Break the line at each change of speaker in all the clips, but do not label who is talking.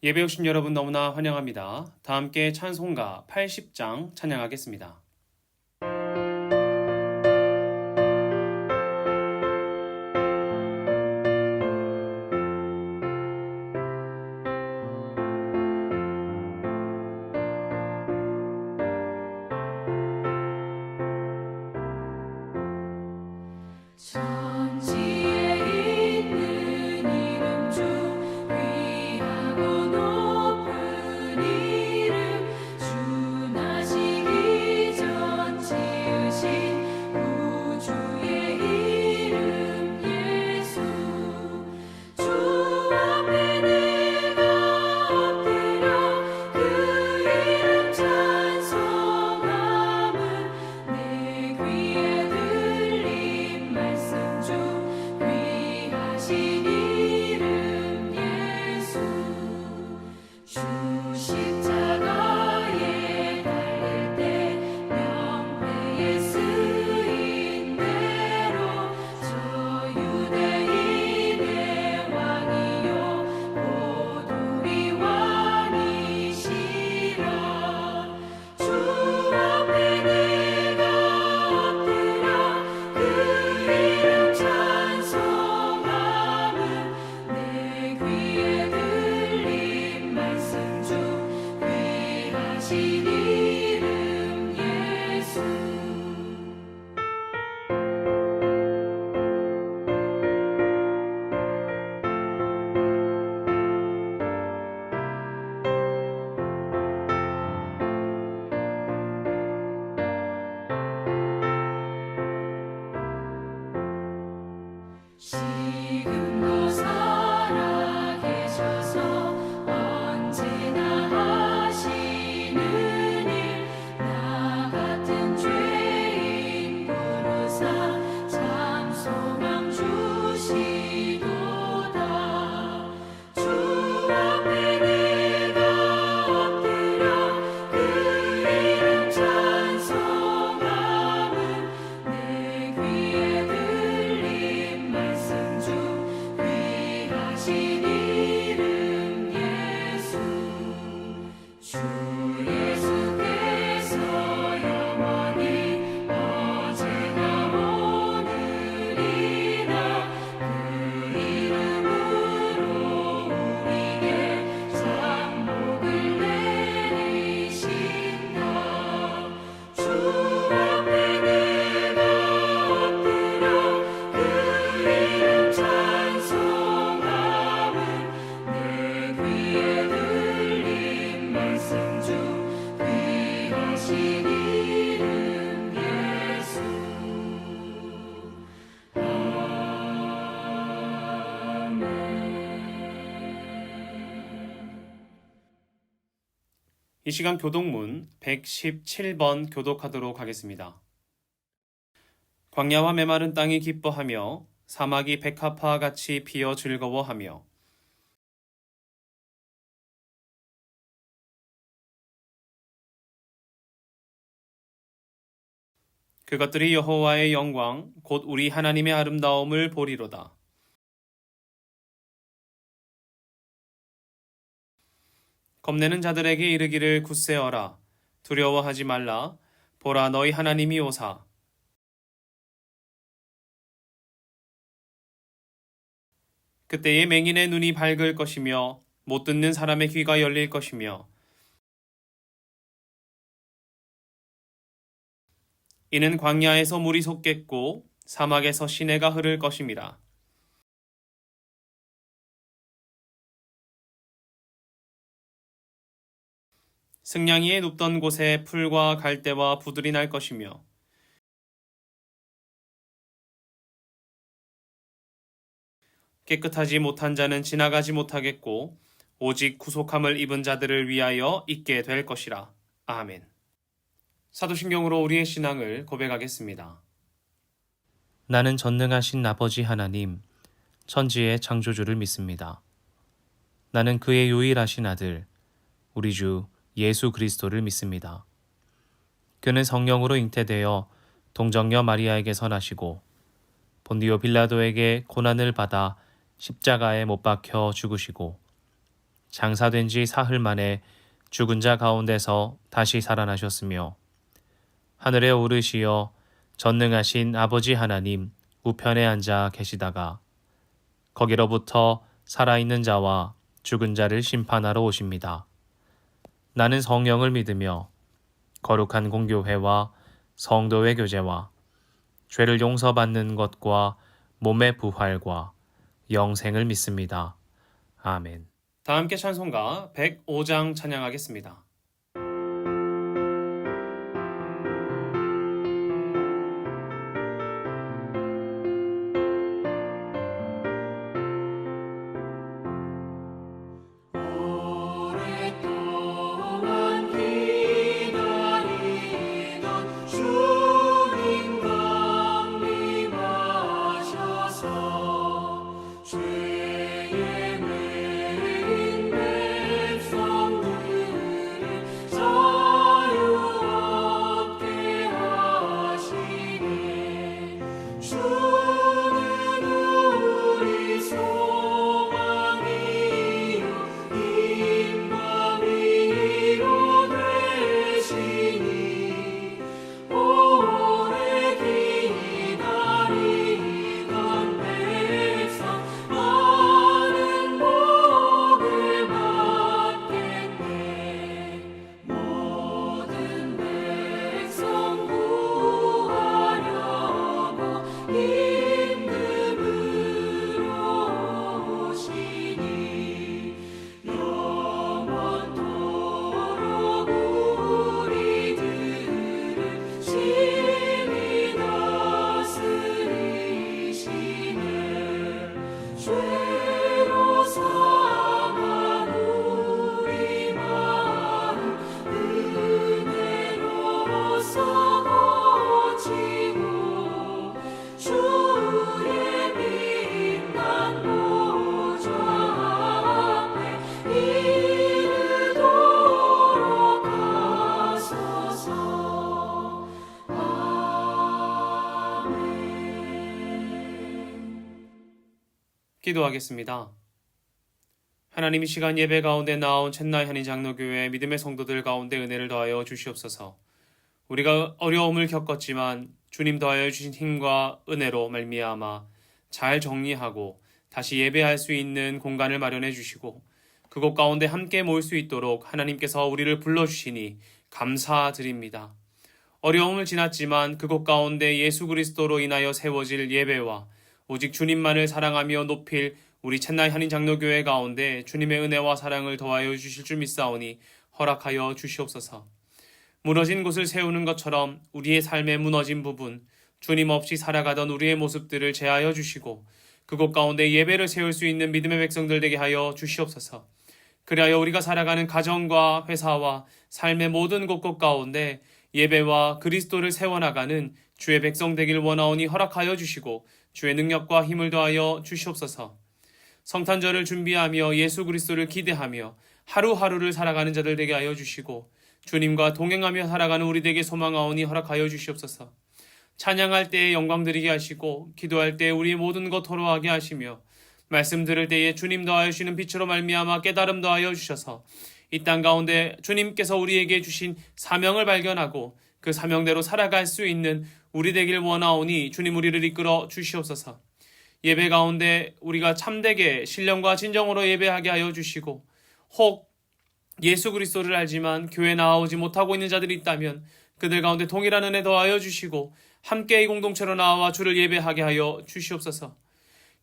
예배 오신 여러분 너무나 환영합니다. 다 함께 찬송가 80장 찬양하겠습니다.
지금도 살아계셔서 언제나 하시는 일, 나 같은 죄인 부르사 참 소망 주시도다. 주 앞에 내가 엎드려 그 이름 찬송함은 내 귀에 들린 말씀 중 귀하신 이름 예수. 주 예수께서 영원히 어제나 오늘이나 그 이름으로 우리에게 상복을 내리신다. 주 앞에 내가 엎드려 그 이름 찬송함은 내 귀에 들린 말씀 중 귀하신 이름 예수.
이 시간 교독문 117번 교독하도록 하겠습니다. 광야와 메마른 땅이 기뻐하며 사막이 백합화와 같이 피어 즐거워하며 그것들이 여호와의 영광 곧 우리 하나님의 아름다움을 보리로다. 겁내는 자들에게 이르기를 굳세어라. 두려워하지 말라. 보라 너희 하나님이 오사. 그때에 맹인의 눈이 밝을 것이며 못 듣는 사람의 귀가 열릴 것이며 이는 광야에서 물이 솟겠고 사막에서 시내가 흐를 것임이라. 승냥이에 눕던 곳에 풀과 갈대와 부들이 날 것이며 깨끗하지 못한 자는 지나가지 못하겠고 오직 구속함을 입은 자들을 위하여 있게 될 것이라. 아멘. 사도신경으로 우리의 신앙을 고백하겠습니다.
나는 전능하신 아버지 하나님, 천지의 창조주를 믿습니다. 나는 그의 유일하신 아들, 우리 주 예수 그리스도를 믿습니다. 그는 성령으로 잉태되어 동정녀 마리아에게서 나시고 본디오 빌라도에게 고난을 받아 십자가에 못 박혀 죽으시고 장사된 지 사흘 만에 죽은 자 가운데서 다시 살아나셨으며 하늘에 오르시어 전능하신 아버지 하나님 우편에 앉아 계시다가 거기로부터 살아있는 자와 죽은 자를 심판하러 오십니다. 나는 성령을 믿으며 거룩한 공교회와 성도의 교제와 죄를 용서받는 것과 몸의 부활과 영생을 믿습니다. 아멘.
다 함께 찬송가 105장 찬양하겠습니다.
오랫동안 기다리던 주님 강림하셔서 죄에 매인 백성들을 자유 얻게 하시네. 주는 우리 소망이요 힘과 위로 되시니 오래 기다리던 백성 많은 복을 받겠네. 모든 백성 구하려고 임금으로 오시니 영원토록 우리들을 심히 다스리시네. 죄로 상한 우리 마음 은혜로서 고치고 주의 빛난 보좌 앞에 이르도록 하소서. 아멘.
기도하겠습니다. 하나님, 이 시간 예배 가운데 나온 첸나이 한인 장로교회 믿음의 성도들 가운데 은혜를 더하여 주시옵소서. 우리가 어려움을 겪었지만 주님 더하여 주신 힘과 은혜로 말미암아 잘 정리하고 다시 예배할 수 있는 공간을 마련해 주시고 그곳 가운데 함께 모일 수 있도록 하나님께서 우리를 불러주시니 감사드립니다. 어려움을 지났지만 그곳 가운데 예수 그리스도로 인하여 세워질 예배와 오직 주님만을 사랑하며 높일 우리 첸나이 한인 장로교회 가운데 주님의 은혜와 사랑을 더하여 주실 줄 믿사오니 허락하여 주시옵소서. 무너진 곳을 세우는 것처럼 우리의 삶의 무너진 부분, 주님 없이 살아가던 우리의 모습들을 제하여 주시고 그곳 가운데 예배를 세울 수 있는 믿음의 백성들 되게 하여 주시옵소서. 그리하여 우리가 살아가는 가정과 회사와 삶의 모든 곳곳 가운데 예배와 그리스도를 세워나가는 주의 백성 되길 원하오니 허락하여 주시고 주의 능력과 힘을 더하여 주시옵소서. 성탄절을 준비하며 예수 그리스도를 기대하며 하루하루를 살아가는 자들 되게 하여 주시고 주님과 동행하며 살아가는 우리 되게 소망하오니 허락하여 주시옵소서. 찬양할 때에 영광 드리게 하시고 기도할 때에 우리의 모든 것 토로하게 하시며 말씀 들을 때에 주님 더하여 주시는 빛으로 말미암아 깨달음 더하여 주셔서 이 땅 가운데 주님께서 우리에게 주신 사명을 발견하고 그 사명대로 살아갈 수 있는 우리 되길 원하오니 주님 우리를 이끌어 주시옵소서. 예배 가운데 우리가 참되게 신령과 진정으로 예배하게 하여 주시고 혹 예수 그리스도를 알지만 교회에 나아오지 못하고 있는 자들이 있다면 그들 가운데 동일한 은혜 더하여 주시고 함께 이 공동체로 나와 주를 예배하게 하여 주시옵소서.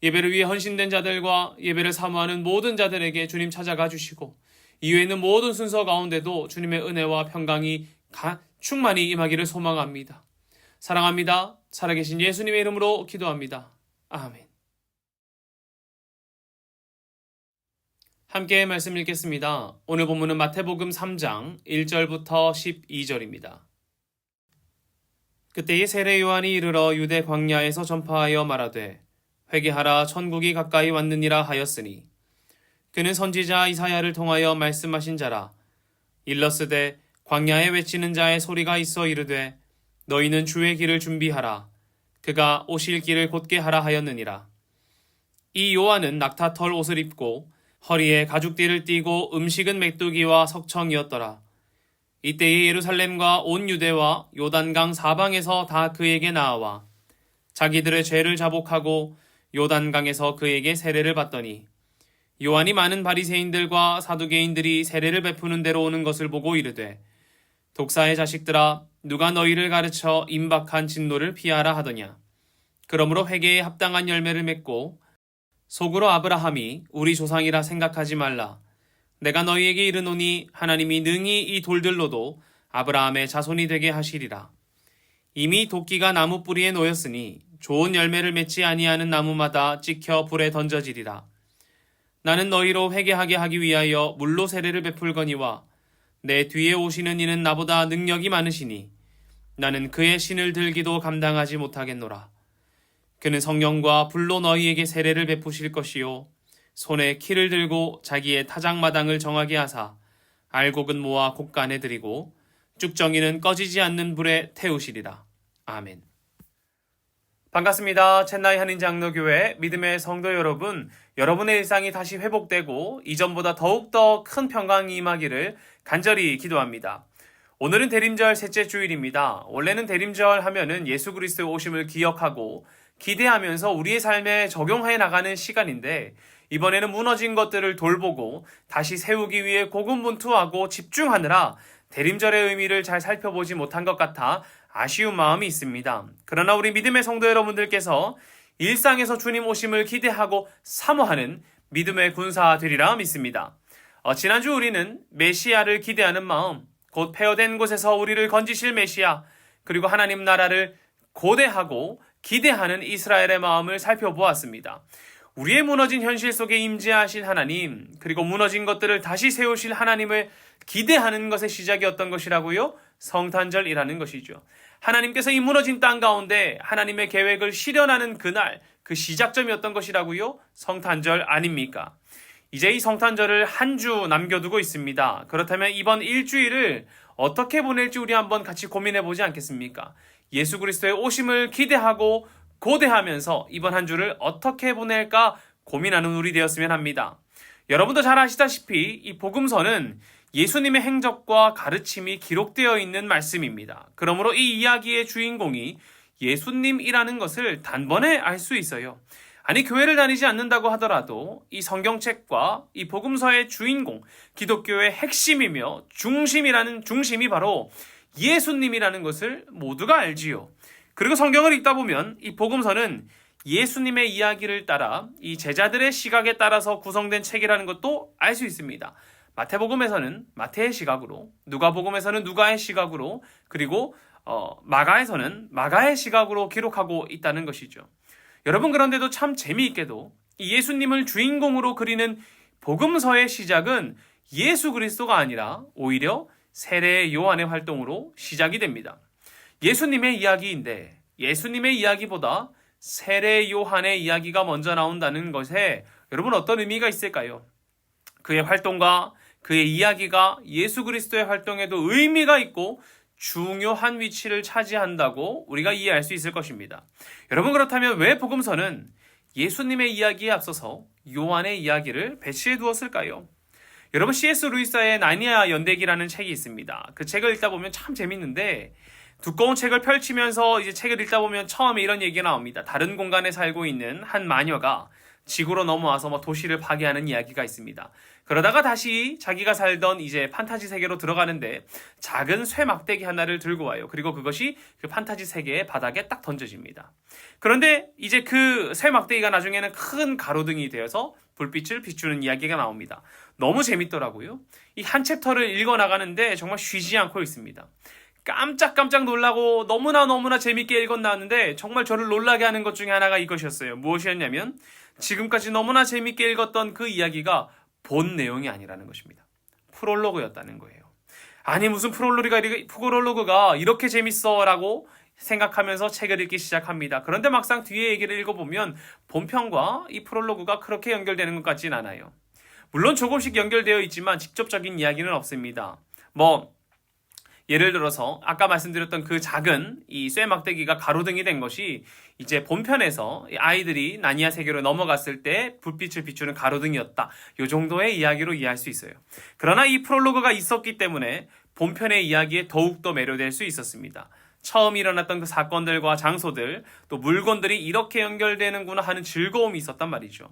예배를 위해 헌신된 자들과 예배를 사모하는 모든 자들에게 주님 찾아가 주시고 이외에 있는 모든 순서 가운데도 주님의 은혜와 평강이 충만히 임하기를 소망합니다. 사랑합니다. 살아계신 예수님의 이름으로 기도합니다. 아멘. 함께 말씀 읽겠습니다. 오늘 본문은 마태복음 3장 1절부터 12절입니다. 그때에 세례 요한이 이르러 유대 광야에서 전파하여 말하되 회개하라 천국이 가까이 왔느니라 하였으니 그는 선지자 이사야를 통하여 말씀하신 자라. 일러스되 광야에 외치는 자의 소리가 있어 이르되 너희는 주의 길을 준비하라. 그가 오실 길을 곧게 하라 하였느니라. 이 요한은 낙타털 옷을 입고 허리에 가죽띠를 띠고 음식은 메뚜기와 석청이었더라. 이때에 예루살렘과 온 유대와 요단강 사방에서 다 그에게 나아와 자기들의 죄를 자복하고 요단강에서 그에게 세례를 받더니 요한이 많은 바리새인들과 사두개인들이 세례를 베푸는 데로 오는 것을 보고 이르되 독사의 자식들아 누가 너희를 가르쳐 임박한 진노를 피하라 하더냐. 그러므로 회개에 합당한 열매를 맺고 속으로 아브라함이 우리 조상이라 생각하지 말라. 내가 너희에게 이르노니 하나님이 능히 이 돌들로도 아브라함의 자손이 되게 하시리라. 이미 도끼가 나무 뿌리에 놓였으니 좋은 열매를 맺지 아니하는 나무마다 찍혀 불에 던져지리라. 나는 너희로 회개하게 하기 위하여 물로 세례를 베풀거니와 내 뒤에 오시는 이는 나보다 능력이 많으시니 나는 그의 신을 들기도 감당하지 못하겠노라. 그는 성령과 불로 너희에게 세례를 베푸실 것이요 손에 키를 들고 자기의 타작마당을 정하게 하사 알곡은 모아 곡간에 들이고 쭉정이는 꺼지지 않는 불에 태우시리라. 아멘. 반갑습니다. 첸나이 한인장로교회 믿음의 성도 여러분, 여러분의 일상이 다시 회복되고 이전보다 더욱더 큰 평강이 임하기를 간절히 기도합니다. 오늘은 대림절 셋째 주일입니다. 원래는 대림절 하면은 예수 그리스도의 오심을 기억하고 기대하면서 우리의 삶에 적용해 나가는 시간인데 이번에는 무너진 것들을 돌보고 다시 세우기 위해 고군분투하고 집중하느라 대림절의 의미를 잘 살펴보지 못한 것 같아 아쉬운 마음이 있습니다. 그러나 우리 믿음의 성도 여러분들께서 일상에서 주님 오심을 기대하고 사모하는 믿음의 군사 되리라 믿습니다. 지난주 우리는 메시아를 기대하는 마음, 곧 폐허된 곳에서 우리를 건지실 메시아, 그리고 하나님 나라를 고대하고 기대하는 이스라엘의 마음을 살펴보았습니다. 우리의 무너진 현실 속에 임재하실 하나님, 그리고 무너진 것들을 다시 세우실 하나님을 기대하는 것의 시작이 어떤 것이라고요? 성탄절이라는 것이죠. 하나님께서 이 무너진 땅 가운데 하나님의 계획을 실현하는 그날, 그 시작점이 어떤 것이라고요? 성탄절 아닙니까? 이제 이 성탄절을 한 주 남겨두고 있습니다. 그렇다면 이번 일주일을 어떻게 보낼지 우리 한번 같이 고민해 보지 않겠습니까? 예수 그리스도의 오심을 기대하고 고대하면서 이번 한 주를 어떻게 보낼까 고민하는 우리 되었으면 합니다. 여러분도 잘 아시다시피 이 복음서는 예수님의 행적과 가르침이 기록되어 있는 말씀입니다. 그러므로 이 이야기의 주인공이 예수님이라는 것을 단번에 알 수 있어요. 아니, 교회를 다니지 않는다고 하더라도 이 성경책과 이 복음서의 주인공, 기독교의 핵심이며 중심이 바로 예수님이라는 것을 모두가 알지요. 그리고 성경을 읽다 보면 이 복음서는 예수님의 이야기를 따라 이 제자들의 시각에 따라서 구성된 책이라는 것도 알 수 있습니다. 마태복음에서는 마태의 시각으로, 누가복음에서는 누가의 시각으로, 그리고 마가에서는 마가의 시각으로 기록하고 있다는 것이죠. 여러분, 그런데도 참 재미있게도 이 예수님을 주인공으로 그리는 복음서의 시작은 예수 그리스도가 아니라 오히려 세례 요한의 활동으로 시작이 됩니다. 예수님의 이야기인데 예수님의 이야기보다 세례 요한의 이야기가 먼저 나온다는 것에 여러분 어떤 의미가 있을까요? 그의 활동과 그의 이야기가 예수 그리스도의 활동에도 의미가 있고 중요한 위치를 차지한다고 우리가 이해할 수 있을 것입니다. 여러분, 그렇다면 왜 복음서는 예수님의 이야기에 앞서서 요한의 이야기를 배치해 두었을까요? 여러분, C.S. 루이스의 나니아 연대기라는 책이 있습니다. 그 책을 읽다 보면 참 재밌는데 두꺼운 책을 펼치면서 이제 책을 읽다 보면 처음에 이런 얘기가 나옵니다. 다른 공간에 살고 있는 한 마녀가 지구로 넘어와서 도시를 파괴하는 이야기가 있습니다. 그러다가 다시 자기가 살던 이제 판타지 세계로 들어가는데 작은 쇠 막대기 하나를 들고 와요. 그리고 그것이 그 판타지 세계의 바닥에 딱 던져집니다. 그런데 이제 그 쇠 막대기가 나중에는 큰 가로등이 되어서 불빛을 비추는 이야기가 나옵니다. 너무 재밌더라고요. 이 한 챕터를 읽어나가는데 정말 쉬지 않고 있습니다. 깜짝깜짝 놀라고 너무나 재밌게 읽었나는데 정말 저를 놀라게 하는 것 중에 하나가 이것이었어요. 무엇이었냐면 지금까지 너무나 재밌게 읽었던 그 이야기가 본 내용이 아니라는 것입니다. 프롤로그였다는 거예요. 아니, 무슨 프롤로그가 이렇게 재밌어 라고 생각하면서 책을 읽기 시작합니다. 그런데 막상 뒤에 얘기를 읽어보면 본편과 이 프롤로그가 그렇게 연결되는 것 같진 않아요. 물론 조금씩 연결되어 있지만 직접적인 이야기는 없습니다. 예를 들어서 아까 말씀드렸던 그 작은 이 쇠막대기가 가로등이 된 것이 이제 본편에서 아이들이 나니아 세계로 넘어갔을 때 불빛을 비추는 가로등이었다. 이 정도의 이야기로 이해할 수 있어요. 그러나 이 프롤로그가 있었기 때문에 본편의 이야기에 더욱더 매료될 수 있었습니다. 처음 일어났던 그 사건들과 장소들, 또 물건들이 이렇게 연결되는구나 하는 즐거움이 있었단 말이죠.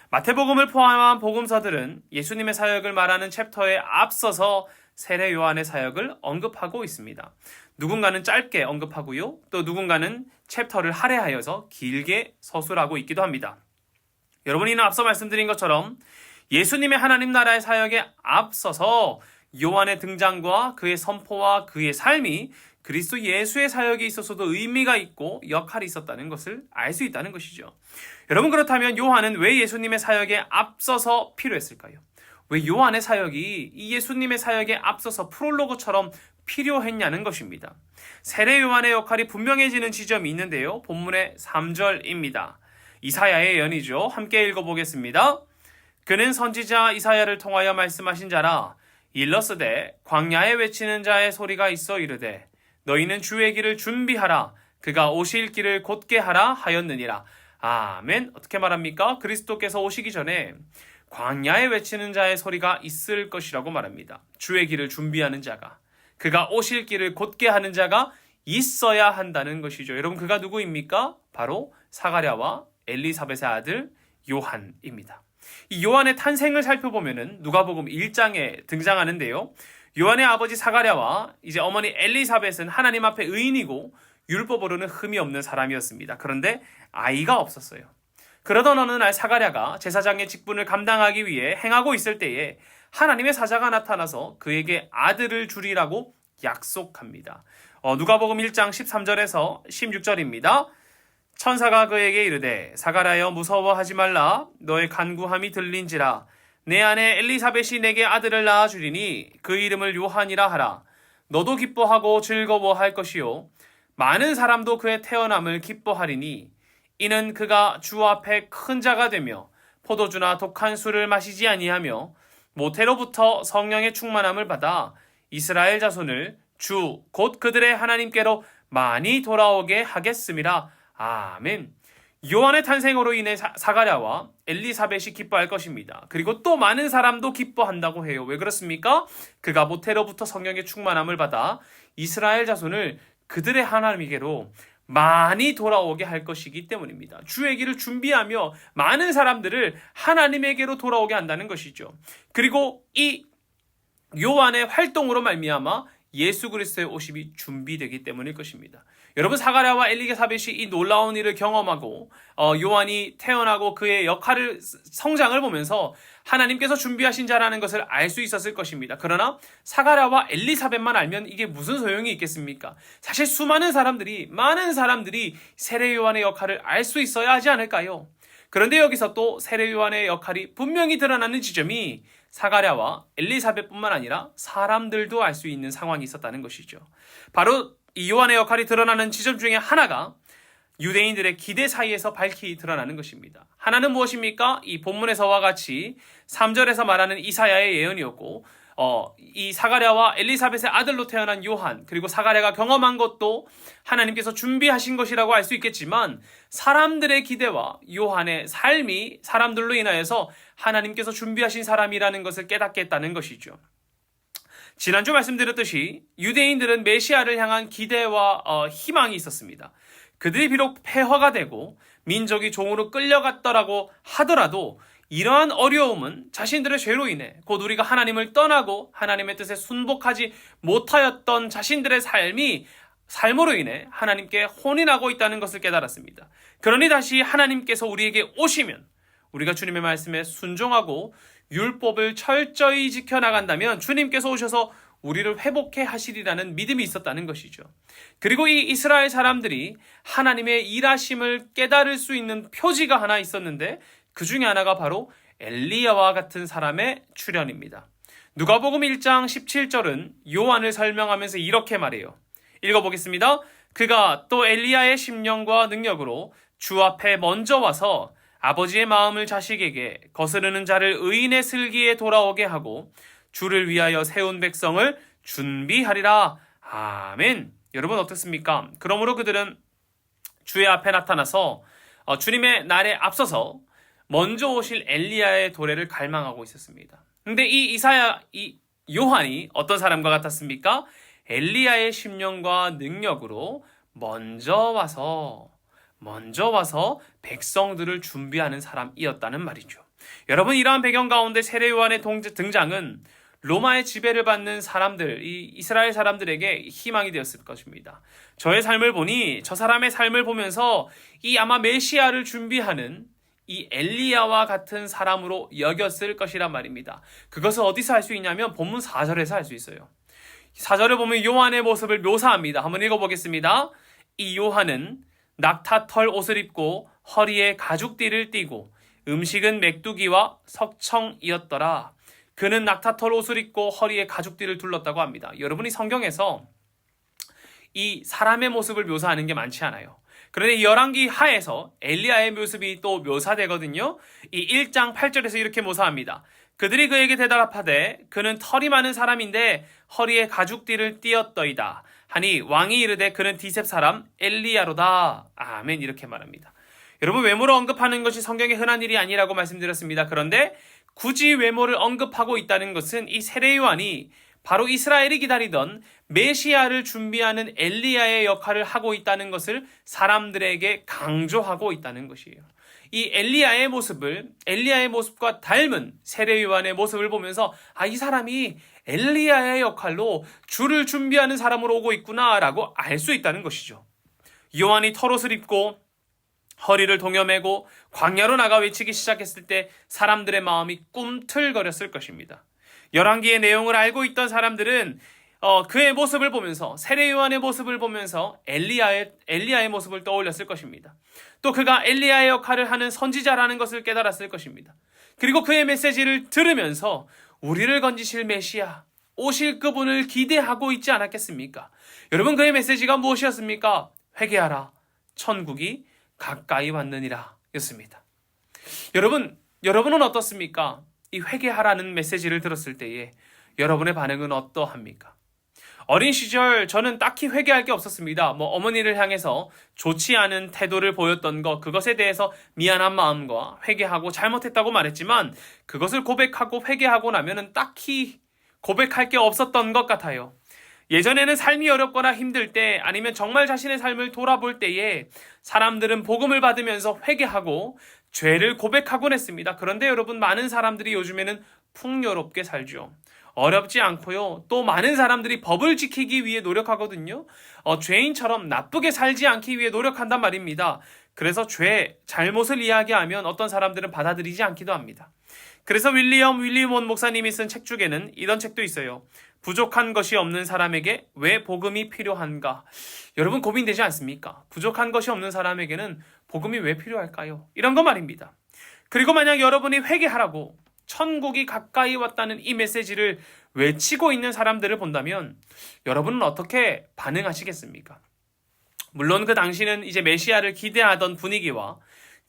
마태복음을 포함한 복음서들은 예수님의 사역을 말하는 챕터에 앞서서 세례 요한의 사역을 언급하고 있습니다. 누군가는 짧게 언급하고요. 또 누군가는 챕터를 할애하여서 길게 서술하고 있기도 합니다. 여러분이는 앞서 말씀드린 것처럼 예수님의 하나님 나라의 사역에 앞서서 요한의 등장과 그의 선포와 그의 삶이 그리스도 예수의 사역에 있어서도 의미가 있고 역할이 있었다는 것을 알 수 있다는 것이죠. 여러분, 그렇다면 요한은 왜 예수님의 사역에 앞서서 필요했을까요? 왜 요한의 사역이 이 예수님의 사역에 앞서서 프롤로그처럼 필요했냐는 것입니다. 세례 요한의 역할이 분명해지는 지점이 있는데요. 본문의 3절입니다. 이사야의 예언이죠. 함께 읽어보겠습니다. 그는 선지자 이사야를 통하여 말씀하신 자라. 일러스되 광야에 외치는 자의 소리가 있어 이르되 너희는 주의 길을 준비하라. 그가 오실 길을 곧게 하라 하였느니라. 아멘. 어떻게 말합니까? 그리스도께서 오시기 전에 광야에 외치는 자의 소리가 있을 것이라고 말합니다. 주의 길을 준비하는 자가, 그가 오실 길을 곧게 하는 자가 있어야 한다는 것이죠. 여러분, 그가 누구입니까? 바로 사가랴와 엘리사벳의 아들 요한입니다. 이 요한의 탄생을 살펴보면은 누가복음 1장에 등장하는데요. 요한의 아버지 사가랴와 이제 어머니 엘리사벳은 하나님 앞에 의인이고 율법으로는 흠이 없는 사람이었습니다. 그런데 아이가 없었어요. 그러던 어느 날 사가랴가 제사장의 직분을 감당하기 위해 행하고 있을 때에 하나님의 사자가 나타나서 그에게 아들을 주리라고 약속합니다. 누가복음 1장 13절에서 16절입니다. 천사가 그에게 이르되 사가랴여 무서워하지 말라. 너의 간구함이 들린지라. 내 아내 엘리사벳이 내게 아들을 낳아 주리니 그 이름을 요한이라 하라. 너도 기뻐하고 즐거워할 것이요 많은 사람도 그의 태어남을 기뻐하리니 이는 그가 주 앞에 큰 자가 되며 포도주나 독한 술을 마시지 아니하며 모태로부터 성령의 충만함을 받아 이스라엘 자손을 주 곧 그들의 하나님께로 많이 돌아오게 하겠음이라. 아멘. 요한의 탄생으로 인해 사가랴와 엘리사벳이 기뻐할 것입니다. 그리고 또 많은 사람도 기뻐한다고 해요. 왜 그렇습니까? 그가 모태로부터 성령의 충만함을 받아 이스라엘 자손을 그들의 하나님께로 많이 돌아오게 할 것이기 때문입니다. 주의 길을 준비하며 많은 사람들을 하나님에게로 돌아오게 한다는 것이죠. 그리고 이 요한의 활동으로 말미암아 예수 그리스도의 오심이 준비되기 때문일 것입니다. 여러분, 사가랴와 엘리사벳이 이 놀라운 일을 경험하고 요한이 태어나고 그의 역할을 성장을 보면서 하나님께서 준비하신 자라는 것을 알 수 있었을 것입니다. 그러나 사가랴와 엘리사벳만 알면 이게 무슨 소용이 있겠습니까? 사실 많은 사람들이 세례 요한의 역할을 알 수 있어야 하지 않을까요? 그런데 여기서 또 세례 요한의 역할이 분명히 드러나는 지점이 사가랴와 엘리사벳뿐만 아니라 사람들도 알 수 있는 상황이 있었다는 것이죠. 바로 이 요한의 역할이 드러나는 지점 중에 하나가 유대인들의 기대 사이에서 밝히 드러나는 것입니다. 하나는 무엇입니까? 이 본문에서와 같이 3절에서 말하는 이사야의 예언이었고 이 사가랴와 엘리사벳의 아들로 태어난 요한, 그리고 사가랴가 경험한 것도 하나님께서 준비하신 것이라고 알 수 있겠지만 사람들의 기대와 요한의 삶이 사람들로 인하여서 하나님께서 준비하신 사람이라는 것을 깨닫게 했다는 것이죠. 지난주 말씀드렸듯이 유대인들은 메시아를 향한 기대와 희망이 있었습니다. 그들이 비록 폐허가 되고 민족이 종으로 끌려갔더라고 하더라도 이러한 어려움은 자신들의 죄로 인해 곧 우리가 하나님을 떠나고 하나님의 뜻에 순복하지 못하였던 자신들의 삶으로 인해 하나님께 혼인하고 있다는 것을 깨달았습니다. 그러니 다시 하나님께서 우리에게 오시면 우리가 주님의 말씀에 순종하고 율법을 철저히 지켜나간다면 주님께서 오셔서 우리를 회복해 하시리라는 믿음이 있었다는 것이죠. 그리고 이 이스라엘 사람들이 하나님의 일하심을 깨달을 수 있는 표지가 하나 있었는데 그 중에 하나가 바로 엘리야와 같은 사람의 출현입니다. 누가복음 1장 17절은 요한을 설명하면서 이렇게 말해요. 읽어보겠습니다. 그가 또 엘리야의 심령과 능력으로 주 앞에 먼저 와서 아버지의 마음을 자식에게 거스르는 자를 의인의 슬기에 돌아오게 하고 주를 위하여 세운 백성을 준비하리라. 아멘. 여러분 어떻습니까? 그러므로 그들은 주의 앞에 나타나서 주님의 날에 앞서서 먼저 오실 엘리야의 도래를 갈망하고 있었습니다. 근데 이 요한이 어떤 사람과 같았습니까? 엘리야의 심령과 능력으로 먼저 와서 백성들을 준비하는 사람이었다는 말이죠. 여러분, 이러한 배경 가운데 세례 요한의 등장은 로마의 지배를 받는 사람들, 이 이스라엘 사람들에게 희망이 되었을 것입니다. 저의 삶을 보니 저 사람의 삶을 보면서 이 아마 메시아를 준비하는 이 엘리야와 같은 사람으로 여겼을 것이란 말입니다. 그것을 어디서 알 수 있냐면 본문 4절에서 알 수 있어요. 4절을 보면 요한의 모습을 묘사합니다. 한번 읽어보겠습니다. 이 요한은 낙타털 옷을 입고 허리에 가죽띠를 띠고 음식은 맥두기와 석청이었더라. 그는 낙타털 옷을 입고 허리에 가죽띠를 둘렀다고 합니다. 여러분이 성경에서 이 사람의 모습을 묘사하는 게 많지 않아요. 그런데 이 열왕기 하에서 엘리야의 모습이 또 묘사되거든요. 이 1장 8절에서 이렇게 묘사합니다. 그들이 그에게 대답하되 그는 털이 많은 사람인데 허리에 가죽띠를 띠었더이다 하니 왕이 이르되 그는 디셉 사람 엘리야로다. 아멘. 이렇게 말합니다. 여러분, 외모를 언급하는 것이 성경의 흔한 일이 아니라고 말씀드렸습니다. 그런데 굳이 외모를 언급하고 있다는 것은 이 세례 요한이 바로 이스라엘이 기다리던 메시아를 준비하는 엘리야의 역할을 하고 있다는 것을 사람들에게 강조하고 있다는 것이에요. 이 엘리야의 모습과 닮은 세례 요한의 모습을 보면서 이 사람이 엘리야의 역할로 주를 준비하는 사람으로 오고 있구나라고 알 수 있다는 것이죠. 요한이 털옷을 입고 허리를 동여매고 광야로 나가 외치기 시작했을 때 사람들의 마음이 꿈틀거렸을 것입니다. 열왕기의 내용을 알고 있던 사람들은 그의 모습을 보면서, 세례 요한의 모습을 보면서 엘리야의 모습을 떠올렸을 것입니다. 또 그가 엘리야의 역할을 하는 선지자라는 것을 깨달았을 것입니다. 그리고 그의 메시지를 들으면서 우리를 건지실 메시아, 오실 그분을 기대하고 있지 않았겠습니까? 여러분, 그의 메시지가 무엇이었습니까? 회개하라, 천국이 가까이 왔느니라 였습니다. 여러분은 어떻습니까? 이 회개하라는 메시지를 들었을 때에 여러분의 반응은 어떠합니까? 어린 시절 저는 딱히 회개할 게 없었습니다. 어머니를 향해서 좋지 않은 태도를 보였던 것, 그것에 대해서 미안한 마음과 회개하고 잘못했다고 말했지만 그것을 고백하고 회개하고 나면은 딱히 고백할 게 없었던 것 같아요. 예전에는 삶이 어렵거나 힘들 때, 아니면 정말 자신의 삶을 돌아볼 때에 사람들은 복음을 받으면서 회개하고 죄를 고백하곤 했습니다. 그런데 여러분, 많은 사람들이 요즘에는 풍요롭게 살죠. 어렵지 않고요. 또 많은 사람들이 법을 지키기 위해 노력하거든요. 죄인처럼 나쁘게 살지 않기 위해 노력한단 말입니다. 그래서 잘못을 이야기하면 어떤 사람들은 받아들이지 않기도 합니다. 그래서 윌리엄 목사님이 쓴 책 중에는 이런 책도 있어요. 부족한 것이 없는 사람에게 왜 복음이 필요한가? 여러분, 고민되지 않습니까? 부족한 것이 없는 사람에게는 복음이 왜 필요할까요? 이런 거 말입니다. 그리고 만약 여러분이 회개하라고 천국이 가까이 왔다는 이 메시지를 외치고 있는 사람들을 본다면 여러분은 어떻게 반응하시겠습니까? 물론 그 당시는 이제 메시아를 기대하던 분위기와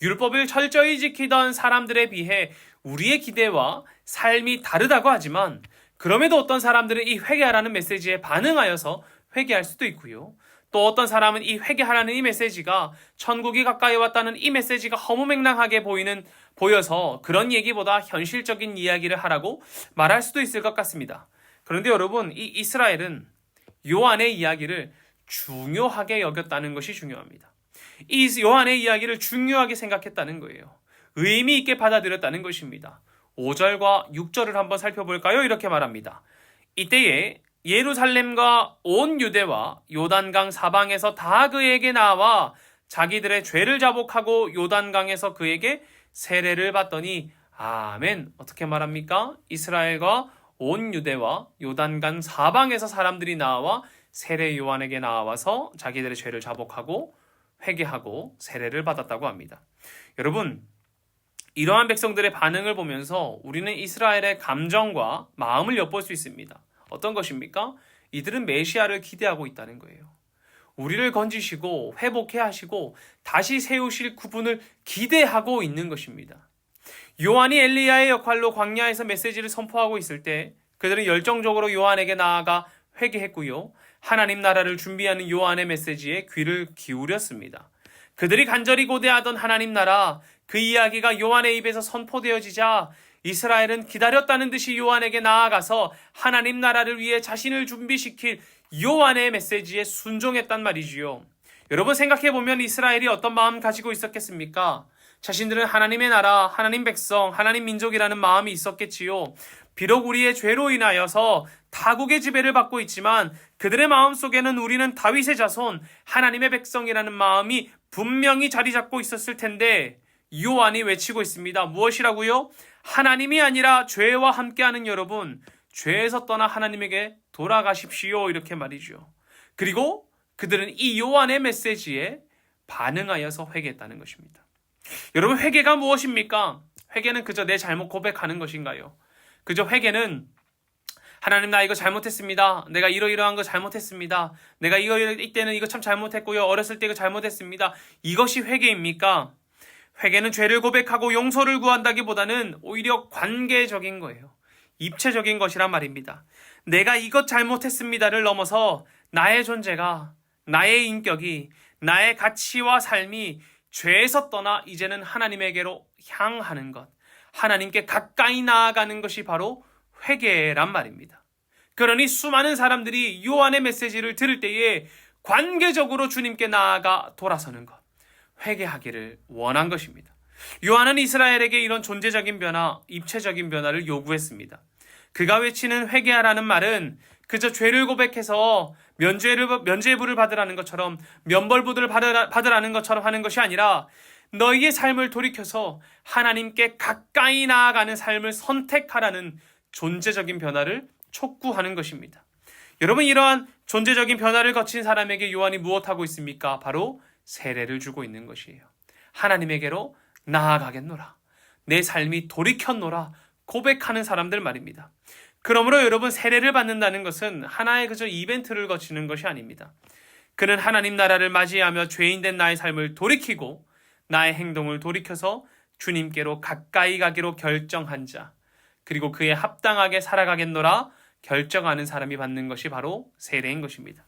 율법을 철저히 지키던 사람들에 비해 우리의 기대와 삶이 다르다고 하지만, 그럼에도 어떤 사람들은 이 회개하라는 메시지에 반응하여서 회개할 수도 있고요. 또 어떤 사람은 이 회개하라는 이 메시지가, 천국이 가까이 왔다는 이 메시지가 허무맹랑하게 보여서 그런 얘기보다 현실적인 이야기를 하라고 말할 수도 있을 것 같습니다. 그런데 여러분, 이 이스라엘은 요한의 이야기를 중요하게 여겼다는 것이 중요합니다. 이 요한의 이야기를 중요하게 생각했다는 거예요. 의미 있게 받아들였다는 것입니다. 5절과 6절을 한번 살펴볼까요? 이렇게 말합니다. 이때에 예루살렘과 온 유대와 요단강 사방에서 다 그에게 나와 자기들의 죄를 자복하고 요단강에서 그에게 세례를 받더니 아멘. 어떻게 말합니까? 이스라엘과 온 유대와 요단강 사방에서 사람들이 나와 세례 요한에게 나와서 자기들의 죄를 자복하고 회개하고 세례를 받았다고 합니다. 여러분, 이러한 백성들의 반응을 보면서 우리는 이스라엘의 감정과 마음을 엿볼 수 있습니다. 어떤 것입니까? 이들은 메시아를 기대하고 있다는 거예요. 우리를 건지시고 회복해 하시고 다시 세우실 그분을 기대하고 있는 것입니다. 요한이 엘리야의 역할로 광야에서 메시지를 선포하고 있을 때 그들은 열정적으로 요한에게 나아가 회개했고요. 하나님 나라를 준비하는 요한의 메시지에 귀를 기울였습니다. 그들이 간절히 고대하던 하나님 나라, 그 이야기가 요한의 입에서 선포되어지자 이스라엘은 기다렸다는 듯이 요한에게 나아가서 하나님 나라를 위해 자신을 준비시킬 요한의 메시지에 순종했단 말이지요. 여러분 생각해보면 이스라엘이 어떤 마음 가지고 있었겠습니까? 자신들은 하나님의 나라, 하나님 백성, 하나님 민족이라는 마음이 있었겠지요. 비록 우리의 죄로 인하여서 타국의 지배를 받고 있지만 그들의 마음속에는 우리는 다윗의 자손, 하나님의 백성이라는 마음이 분명히 자리 잡고 있었을 텐데 요한이 외치고 있습니다. 무엇이라고요? 하나님이 아니라 죄와 함께하는 여러분, 죄에서 떠나 하나님에게 돌아가십시오. 이렇게 말이죠. 그리고 그들은 이 요한의 메시지에 반응하여서 회개했다는 것입니다. 여러분 회개가 무엇입니까? 회개는 그저 내 잘못 고백하는 것인가요? 그저 회개는 하나님 나 이거 잘못했습니다. 내가 이러이러한 거 잘못했습니다. 내가 이때는 이거 참 잘못했고요. 어렸을 때 이거 잘못했습니다. 이것이 회개입니까? 회개는 죄를 고백하고 용서를 구한다기보다는 오히려 관계적인 거예요. 입체적인 것이란 말입니다. 내가 이것 잘못했습니다를 넘어서 나의 존재가, 나의 인격이, 나의 가치와 삶이 죄에서 떠나 이제는 하나님에게로 향하는 것, 하나님께 가까이 나아가는 것이 바로 회개란 말입니다. 그러니 수많은 사람들이 요한의 메시지를 들을 때에 관계적으로 주님께 나아가 돌아서는 것, 회개하기를 원한 것입니다. 요한은 이스라엘에게 이런 존재적인 변화, 입체적인 변화를 요구했습니다. 그가 외치는 회개하라는 말은 그저 죄를 고백해서 면죄부를 받으라는 것처럼, 면벌부를 받으라는 것처럼 하는 것이 아니라 너희의 삶을 돌이켜서 하나님께 가까이 나아가는 삶을 선택하라는 존재적인 변화를 촉구하는 것입니다. 여러분 이러한 존재적인 변화를 거친 사람에게 요한이 무엇하고 있습니까? 바로 세례를 주고 있는 것이에요. 하나님에게로 나아가겠노라. 내 삶이 돌이켰노라. 고백하는 사람들 말입니다. 그러므로 여러분 세례를 받는다는 것은 하나의 그저 이벤트를 거치는 것이 아닙니다. 그는 하나님 나라를 맞이하며 죄인된 나의 삶을 돌이키고 나의 행동을 돌이켜서 주님께로 가까이 가기로 결정한 자, 그리고 그에 합당하게 살아가겠노라 결정하는 사람이 받는 것이 바로 세례인 것입니다.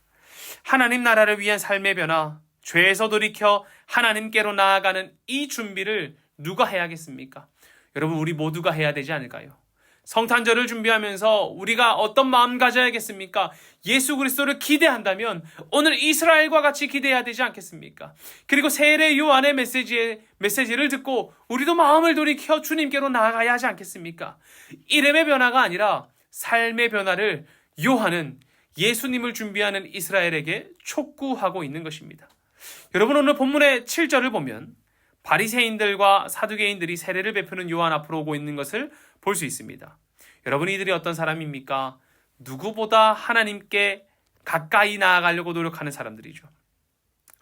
하나님 나라를 위한 삶의 변화, 죄에서 돌이켜 하나님께로 나아가는 이 준비를 누가 해야겠습니까? 여러분 우리 모두가 해야 되지 않을까요? 성탄절을 준비하면서 우리가 어떤 마음 가져야겠습니까? 예수 그리스도를 기대한다면 오늘 이스라엘과 같이 기대해야 되지 않겠습니까? 그리고 세례 요한의 메시지를 듣고 우리도 마음을 돌이켜 주님께로 나아가야 하지 않겠습니까? 이름의 변화가 아니라 삶의 변화를 요한은 예수님을 준비하는 이스라엘에게 촉구하고 있는 것입니다. 여러분 오늘 본문의 7절을 보면 바리새인들과 사두개인들이 세례를 베푸는 요한 앞으로 오고 있는 것을 볼 수 있습니다. 여러분 이들이 어떤 사람입니까? 누구보다 하나님께 가까이 나아가려고 노력하는 사람들이죠.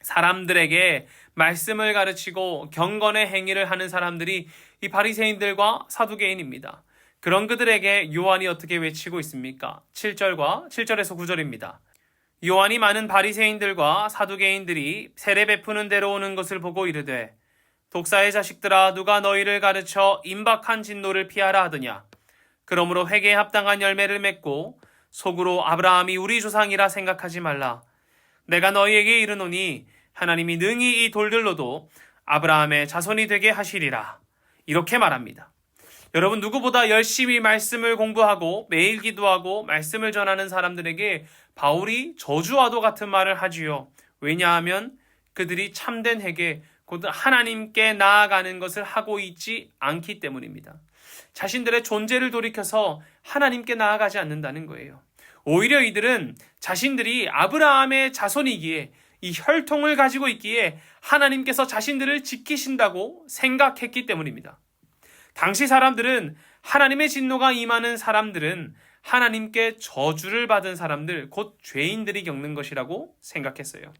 사람들에게 말씀을 가르치고 경건의 행위를 하는 사람들이 이 바리새인들과 사두개인입니다. 그런 그들에게 요한이 어떻게 외치고 있습니까? 7절에서 9절입니다. 요한이 많은 바리새인들과 사두개인들이 세례 베푸는 데로 오는 것을 보고 이르되 독사의 자식들아 누가 너희를 가르쳐 임박한 진노를 피하라 하더냐. 그러므로 회개에 합당한 열매를 맺고 속으로 아브라함이 우리 조상이라 생각하지 말라. 내가 너희에게 이르노니 하나님이 능히 이 돌들로도 아브라함의 자손이 되게 하시리라. 이렇게 말합니다. 여러분 누구보다 열심히 말씀을 공부하고 매일 기도하고 말씀을 전하는 사람들에게 바울이 저주와도 같은 말을 하지요. 왜냐하면 그들이 참된 회개, 곧 하나님께 나아가는 것을 하고 있지 않기 때문입니다. 자신들의 존재를 돌이켜서 하나님께 나아가지 않는다는 거예요. 오히려 이들은 자신들이 아브라함의 자손이기에 이 혈통을 가지고 있기에 하나님께서 자신들을 지키신다고 생각했기 때문입니다. 당시 사람들은 하나님의 진노가 임하는 사람들은 하나님께 저주를 받은 사람들, 곧 죄인들이 겪는 것이라고 생각했어요.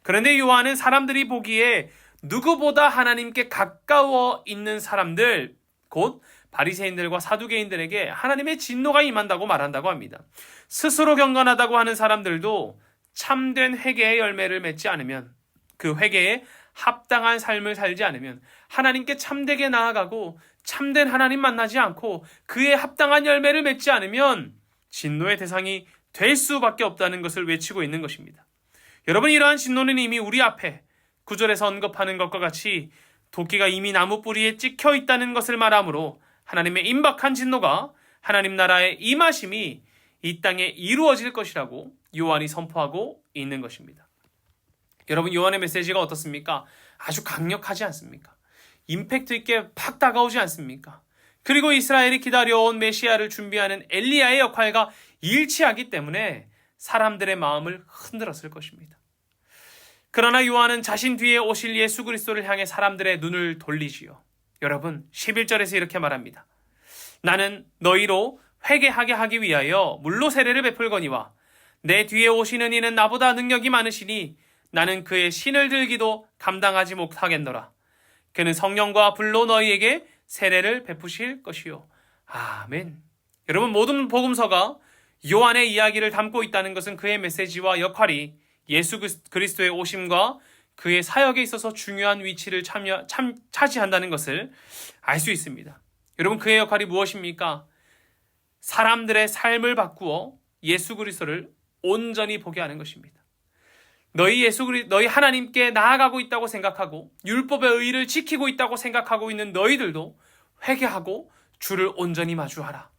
그런데 요한은 사람들이 보기에 누구보다 하나님께 가까워 있는 사람들, 곧 바리새인들과 사두개인들에게 하나님의 진노가 임한다고 말한다고 합니다. 스스로 경건하다고 하는 사람들도 참된 회개의 열매를 맺지 않으면, 그 회개에 합당한 삶을 살지 않으면, 하나님께 참되게 나아가고 참된 하나님 만나지 않고 그에 합당한 열매를 맺지 않으면 진노의 대상이 될 수밖에 없다는 것을 외치고 있는 것입니다. 여러분, 이러한 진노는 이미 우리 앞에 9절에서 언급하는 것과 같이 도끼가 이미 나무 뿌리에 찍혀 있다는 것을 말하므로 하나님의 임박한 진노가 하나님 나라의 임하심이 이 땅에 이루어질 것이라고 요한이 선포하고 있는 것입니다. 여러분, 요한의 메시지가 어떻습니까? 아주 강력하지 않습니까? 임팩트 있게 팍 다가오지 않습니까? 그리고 이스라엘이 기다려온 메시아를 준비하는 엘리야의 역할과 일치하기 때문에 사람들의 마음을 흔들었을 것입니다. 그러나 요한은 자신 뒤에 오실 예수 그리스도를 향해 사람들의 눈을 돌리지요. 여러분, 11절에서 이렇게 말합니다. 나는 너희로 회개하게 하기 위하여 물로 세례를 베풀거니와 내 뒤에 오시는 이는 나보다 능력이 많으시니 나는 그의 신을 들기도 감당하지 못하겠노라. 그는 성령과 불로 너희에게 세례를 베푸실 것이요. 아멘. 여러분, 모든 복음서가 요한의 이야기를 담고 있다는 것은 그의 메시지와 역할이 예수 그리스도의 오심과 그의 사역에 있어서 중요한 위치를 차지한다는 것을 알 수 있습니다. 여러분, 그의 역할이 무엇입니까? 사람들의 삶을 바꾸어 예수 그리스도를 온전히 보게 하는 것입니다. 너희 하나님께 나아가고 있다고 생각하고 율법의 의의를 지키고 있다고 생각하고 있는 너희들도 회개하고 주를 온전히 마주하라.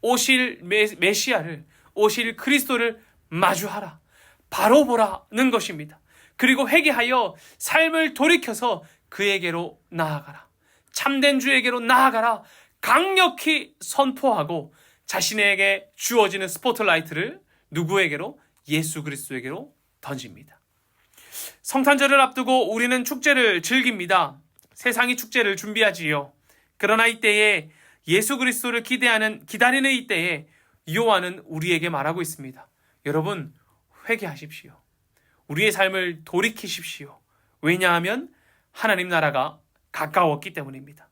오실 메시아를, 오실 그리스도를 마주하라. 바로 보라는 것입니다. 그리고 회개하여 삶을 돌이켜서 그에게로 나아가라. 참된 주에게로 나아가라. 강력히 선포하고 자신에게 주어지는 스포트라이트를 누구에게로? 예수 그리스도에게로 던집니다. 성탄절을 앞두고 우리는 축제를 즐깁니다. 세상이 축제를 준비하지요. 그러나 이때에 예수 그리스도를 기다리는 이때에 요한은 우리에게 말하고 있습니다. 여러분, 회개하십시오. 우리의 삶을 돌이키십시오. 왜냐하면 하나님 나라가 가까웠기 때문입니다.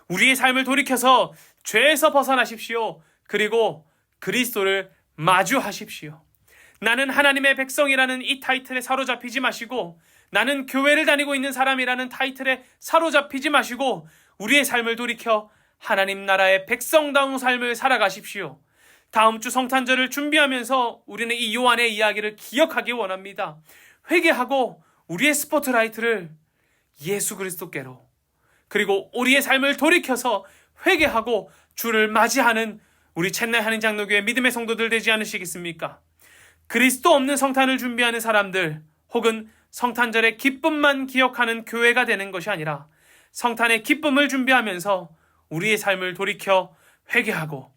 우리의 삶을 돌이켜서 죄에서 벗어나십시오. 그리고 그리스도를 마주하십시오. 나는 하나님의 백성이라는 이 타이틀에 사로잡히지 마시고, 나는 교회를 다니고 있는 사람이라는 타이틀에 사로잡히지 마시고 우리의 삶을 돌이켜 하나님 나라의 백성다운 삶을 살아가십시오. 다음 주 성탄절을 준비하면서 우리는 이 요한의 이야기를 기억하기 원합니다. 회개하고 우리의 스포트라이트를 예수 그리스도께로, 그리고 우리의 삶을 돌이켜서 회개하고 주를 맞이하는 우리 챗나이 한인 장로교회 믿음의 성도들 되지 않으시겠습니까? 그리스도 없는 성탄을 준비하는 사람들, 혹은 성탄절의 기쁨만 기억하는 교회가 되는 것이 아니라 성탄의 기쁨을 준비하면서 우리의 삶을 돌이켜 회개하고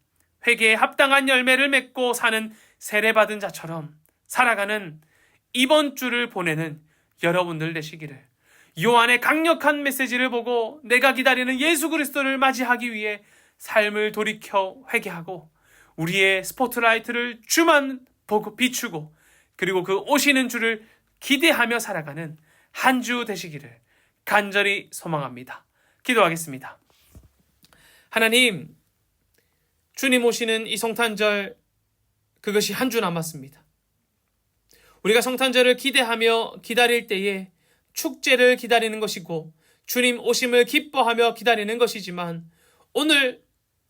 회개에 합당한 열매를 맺고 사는 세례받은 자처럼 살아가는 이번 주를 보내는 여러분들 되시기를, 요한의 강력한 메시지를 보고 내가 기다리는 예수 그리스도를 맞이하기 위해 삶을 돌이켜 회개하고 우리의 스포트라이트를 주만 보고 비추고, 그리고 그 오시는 주를 기대하며 살아가는 한 주 되시기를 간절히 소망합니다. 기도하겠습니다. 하나님, 주님 오시는 이 성탄절, 그것이 한 주 남았습니다. 우리가 성탄절을 기대하며 기다릴 때에 축제를 기다리는 것이고 주님 오심을 기뻐하며 기다리는 것이지만, 오늘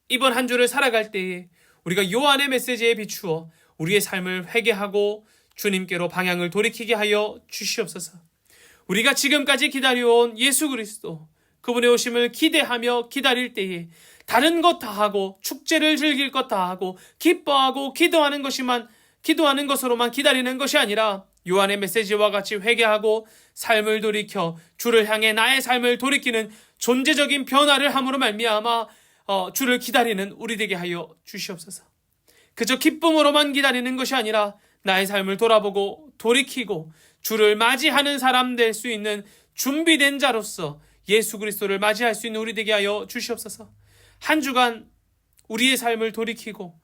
이번 한 주를 살아갈 때에 우리가 요한의 메시지에 비추어 우리의 삶을 회개하고 주님께로 방향을 돌이키게 하여 주시옵소서. 우리가 지금까지 기다려온 예수 그리스도, 그분의 오심을 기대하며 기다릴 때에 다른 것 다 하고 축제를 즐길 것 다 하고 기뻐하고 기도하는 것으로만 기다리는 것이 아니라 요한의 메시지와 같이 회개하고 삶을 돌이켜 주를 향해 나의 삶을 돌이키는 존재적인 변화를 함으로 말미암아 주를 기다리는 우리 되게 하여 주시옵소서. 그저 기쁨으로만 기다리는 것이 아니라 나의 삶을 돌아보고 돌이키고 주를 맞이하는 사람 될 수 있는 준비된 자로서 예수 그리스도를 맞이할 수 있는 우리 되게 하여 주시옵소서. 한 주간 우리의 삶을 돌이키고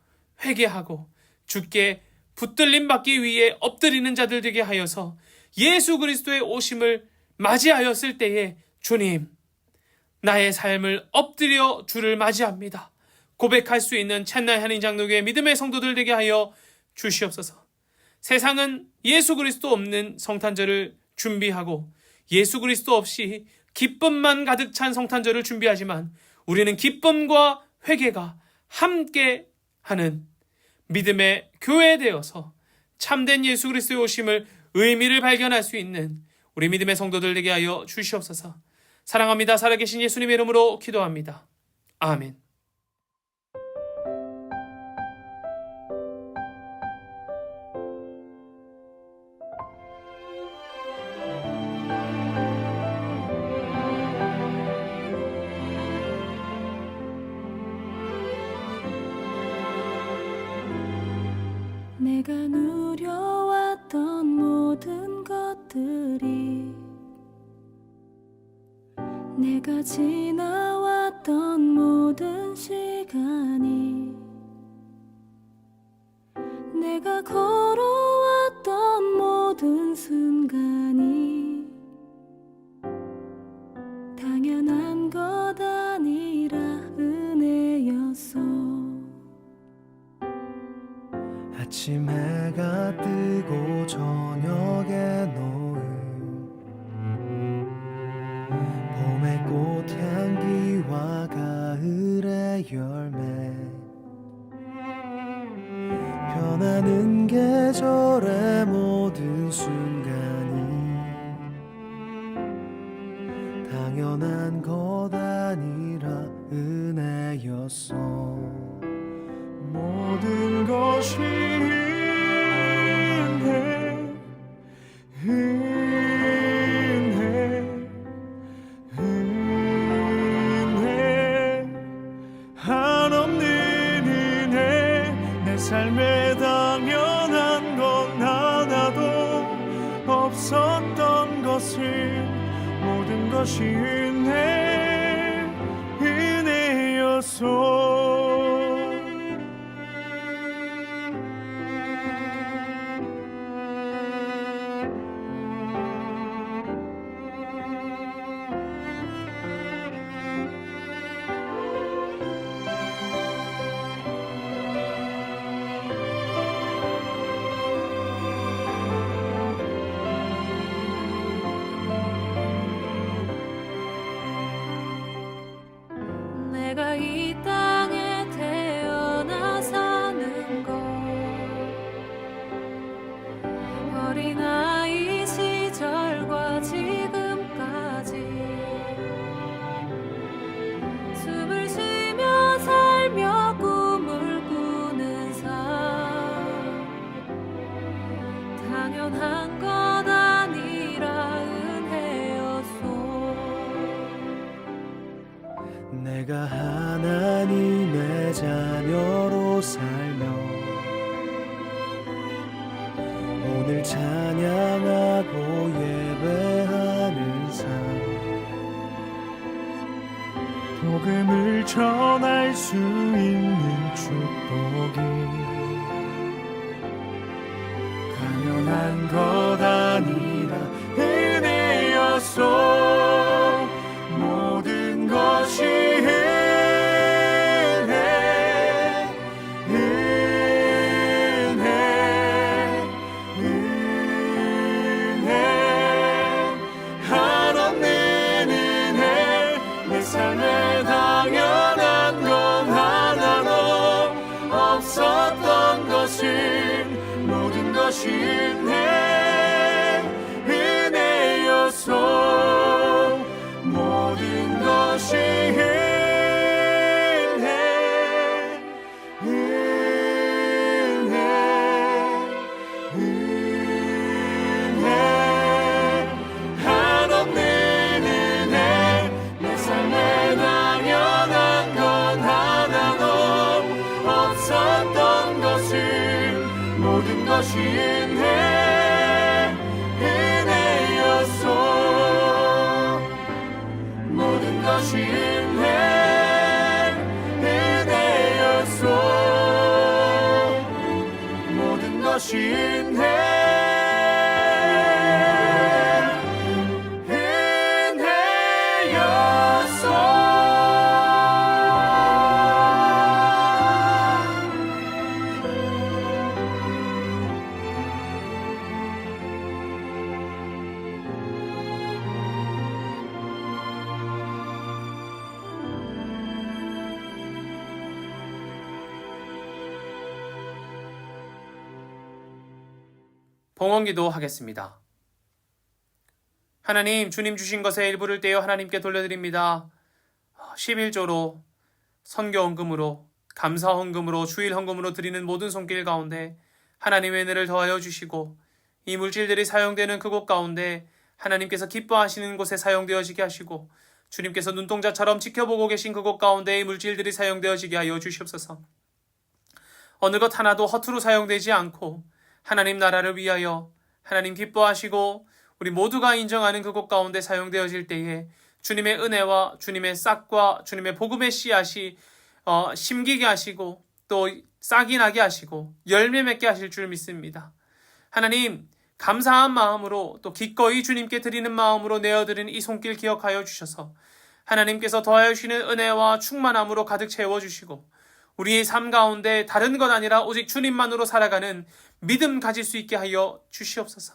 회개하고 주께 붙들림 받기 위해 엎드리는 자들 되게 하여서 예수 그리스도의 오심을 맞이하였을 때에 주님, 나의 삶을 엎드려 주를 맞이합니다. 고백할 수 있는 챗나이 한인 장로교회 믿음의 성도들 되게 하여 주시옵소서. 세상은 예수 그리스도 없는 성탄절을 준비하고 예수 그리스도 없이 기쁨만 가득 찬 성탄절을 준비하지만, 우리는 기쁨과 회개가 함께 하는 믿음의 교회 되어서 참된 예수 그리스도의 오심을 의미를 발견할 수 있는 우리 믿음의 성도들 되게 하여 주시옵소서. 사랑합니다. 살아계신 예수님의 이름으로 기도합니다. 아멘.
내가 누려왔던 모든 것들이, 내가 지나왔던 모든 시간이, 내가 걸어왔던 모든 순간이 당연한 것 아니라 은혜였어.
아침 해가 뜨고 저녁에 노을, 봄의 꽃향기와 가을의 열매, 변하는 계절의 모든 순간이 당연한 것 아니라 은혜였어. 모든 것이 은혜 한없는 은혜. 내 삶에 당연한 건 하나도 없었던 것을 모든 것이 은혜였어.
내가 이 땅에 태어나 사는 것, 어린아이 시절과 지금까지 숨을 쉬며 살며 꿈을 꾸는 삶, 당연한 것 아니라 은혜였소.
내가 하나님의 자녀로 살며 오늘 찬양하고 예배하는 삶, 복음을 전할 수 있는 축복이 당연한 것 아니라 은혜였소. 모든 것이 은혜 한없는 은혜. 내 삶에 당연한 건 하나도 없었던 것을 모든 것이 은혜였소. 모든 것이 은혜 한없는 은혜. 내 삶에 당연한 건 하나도 없었던 것을 모든 것이 은혜였소. 모든 것이 은혜였소. 모든 것이 은혜였소.
봉헌기도 하겠습니다. 하나님, 주님 주신 것의 일부를 떼어 하나님께 돌려드립니다. 11조로, 선교헌금으로, 감사헌금으로, 주일헌금으로 드리는 모든 손길 가운데 하나님의 은혜를 더하여 주시고 이 물질들이 사용되는 그곳 가운데 하나님께서 기뻐하시는 곳에 사용되어지게 하시고 주님께서 눈동자처럼 지켜보고 계신 그곳 가운데 이 물질들이 사용되어지게 하여 주시옵소서. 어느 것 하나도 허투루 사용되지 않고 하나님 나라를 위하여 하나님 기뻐하시고 우리 모두가 인정하는 그곳 가운데 사용되어질 때에 주님의 은혜와 주님의 싹과 주님의 복음의 씨앗이 심기게 하시고 또 싹이 나게 하시고 열매 맺게 하실 줄 믿습니다. 하나님, 감사한 마음으로 또 기꺼이 주님께 드리는 마음으로 내어드린 이 손길 기억하여 주셔서 하나님께서 더하여 주시는 은혜와 충만함으로 가득 채워주시고 우리의 삶 가운데 다른 것 아니라 오직 주님만으로 살아가는 믿음 가질 수 있게 하여 주시옵소서.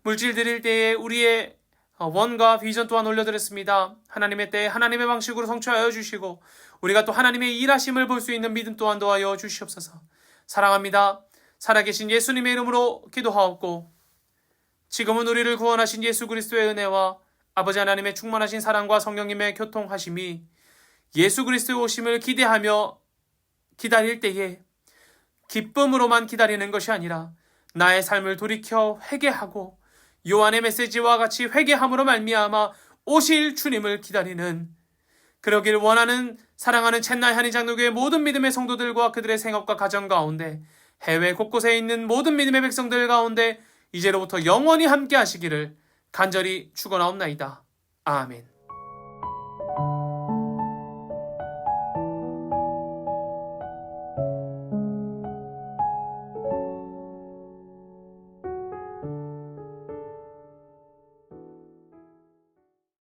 물질 드릴 때에 우리의 원과 비전 또한 올려드렸습니다. 하나님의 때에 하나님의 방식으로 성취하여 주시고 우리가 또 하나님의 일하심을 볼 수 있는 믿음 또한 도하여 주시옵소서. 사랑합니다. 살아계신 예수님의 이름으로 기도하옵고 지금은 우리를 구원하신 예수 그리스도의 은혜와 아버지 하나님의 충만하신 사랑과 성령님의 교통하심이 예수 그리스도의 오심을 기대하며 기다릴 때에 기쁨으로만 기다리는 것이 아니라 나의 삶을 돌이켜 회개하고 요한의 메시지와 같이 회개함으로 말미암아 오실 주님을 기다리는 그러길 원하는 사랑하는 첸나이 한인 장로교회 모든 믿음의 성도들과 그들의 생업과 가정 가운데 해외 곳곳에 있는 모든 믿음의 백성들 가운데 이제로부터 영원히 함께 하시기를 간절히 축원하옵나이다. 아멘.